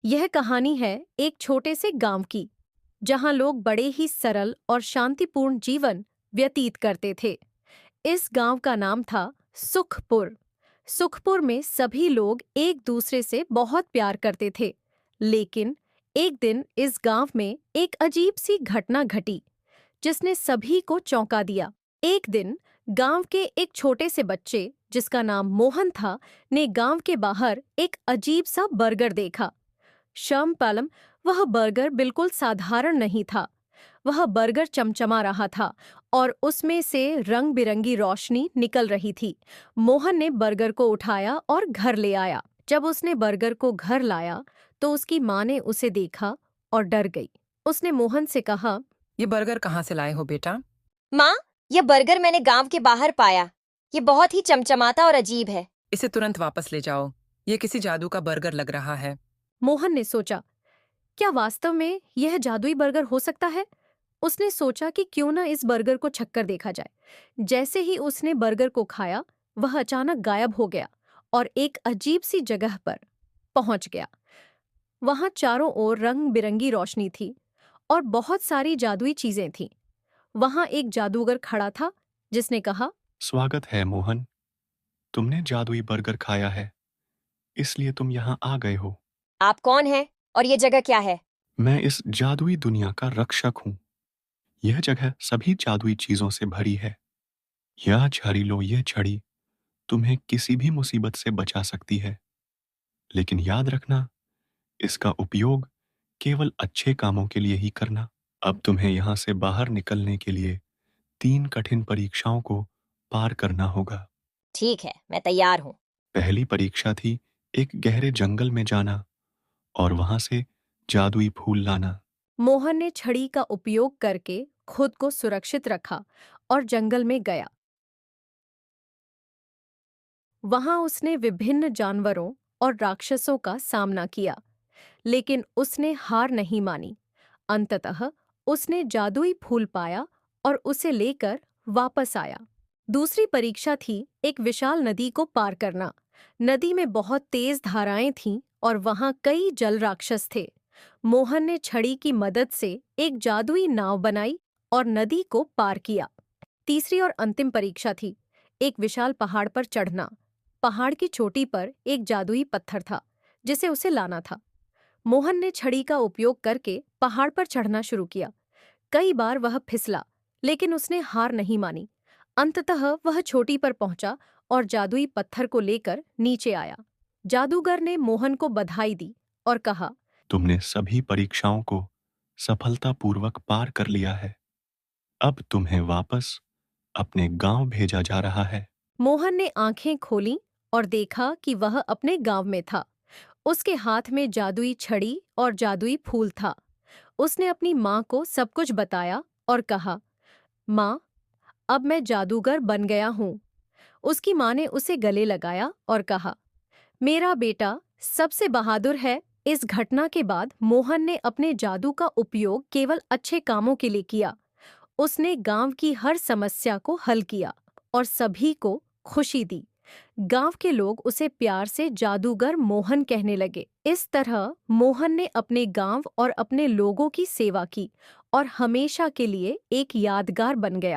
यह कहानी है एक छोटे से गांव की, जहां लोग बड़े ही सरल और शांतिपूर्ण जीवन व्यतीत करते थे। इस गांव का नाम था सुखपुर। सुखपुर में सभी लोग एक दूसरे से बहुत प्यार करते थे। लेकिन एक दिन इस गांव में एक अजीब सी घटना घटी, जिसने सभी को चौंका दिया। एक दिन गांव के एक छोटे से बच्चे, जिसका नाम मोहन था, ने गांव के बाहर एक अजीब सा बर्गर देखा। श्यामपालम, वह बर्गर बिल्कुल साधारण नहीं था। वह बर्गर चमचमा रहा था और उसमें से रंग बिरंगी रोशनी निकल रही थी। मोहन ने बर्गर को उठाया और घर ले आया। जब उसने बर्गर को घर लाया तो उसकी माँ ने उसे देखा और डर गई। उसने मोहन से कहा, ये बर्गर कहाँ से लाए हो बेटा? माँ, यह बर्गर मैंने गांव के बाहर पाया। ये बहुत ही चमचमाता और अजीब है। इसे तुरंत वापस ले जाओ। ये किसी जादू का बर्गर लग रहा है। मोहन ने सोचा, क्या वास्तव में यह जादुई बर्गर हो सकता है? उसने सोचा कि क्यों ना इस बर्गर को छक्कर देखा जाए। जैसे ही उसने बर्गर को खाया, वह अचानक गायब हो गया और एक अजीब सी जगह पर पहुंच गया। वहां चारों ओर रंग बिरंगी रोशनी थी और बहुत सारी जादुई चीजें थीं। वहां एक जादूगर खड़ा था, जिसने कहा, स्वागत है मोहन। तुमने जादुई बर्गर खाया है, इसलिए तुम यहाँ आ गए हो। आप कौन हैं और ये जगह क्या है? मैं इस जादुई दुनिया का रक्षक हूँ। यह जगह सभी जादुई चीजों से भरी है। यह झरीलो ये छड़ी तुम्हें किसी भी मुसीबत से बचा सकती है। लेकिन याद रखना, इसका उपयोग केवल अच्छे कामों के लिए ही करना। अब तुम्हें यहाँ से बाहर निकलने के लिए 3 कठिन परीक्षाओं को पार करना होगा। ठीक है, मैं तैयार हूँ। पहली परीक्षा थी एक गहरे जंगल में जाना और वहां से जादुई फूल लाना। मोहन ने छड़ी का उपयोग करके खुद को सुरक्षित रखा और जंगल में गया। वहां उसने विभिन्न जानवरों और राक्षसों का सामना किया, लेकिन उसने हार नहीं मानी। अंततः उसने जादुई फूल पाया और उसे लेकर वापस आया। दूसरी परीक्षा थी एक विशाल नदी को पार करना। नदी में बहुत तेज धाराएं थीं और वहां कई जल राक्षस थे। मोहन ने छड़ी की मदद से एक जादुई नाव बनाई और नदी को पार किया। तीसरी और अंतिम परीक्षा थी एक विशाल पहाड़ पर चढ़ना। पहाड़ की चोटी पर एक जादुई पत्थर था, जिसे उसे लाना था। मोहन ने छड़ी का उपयोग करके पहाड़ पर चढ़ना शुरू किया। कई बार वह फिसला, लेकिन उसने हार नहीं मानी। अंततः वह चोटी पर पहुंचा और जादुई पत्थर को लेकर नीचे आया। जादूगर ने मोहन को बधाई दी और कहा, तुमने सभी परीक्षाओं को सफलतापूर्वक पार कर लिया है। अब तुम्हें वापस अपने गांव भेजा जा रहा है। मोहन ने आंखें खोलीं और देखा कि वह अपने गांव में था। उसके हाथ में जादुई छड़ी और जादुई फूल था। उसने अपनी माँ को सब कुछ बताया और कहा, माँ, अब मैं जादूगर बन गया हूँ। उसकी माँ ने उसे गले लगाया और कहा, मेरा बेटा सबसे बहादुर है। इस घटना के बाद मोहन ने अपने जादू का उपयोग केवल अच्छे कामों के लिए किया। उसने गांव की हर समस्या को हल किया और सभी को खुशी दी। गांव के लोग उसे प्यार से जादूगर मोहन कहने लगे। इस तरह मोहन ने अपने गांव और अपने लोगों की सेवा की और हमेशा के लिए एक यादगार बन गया।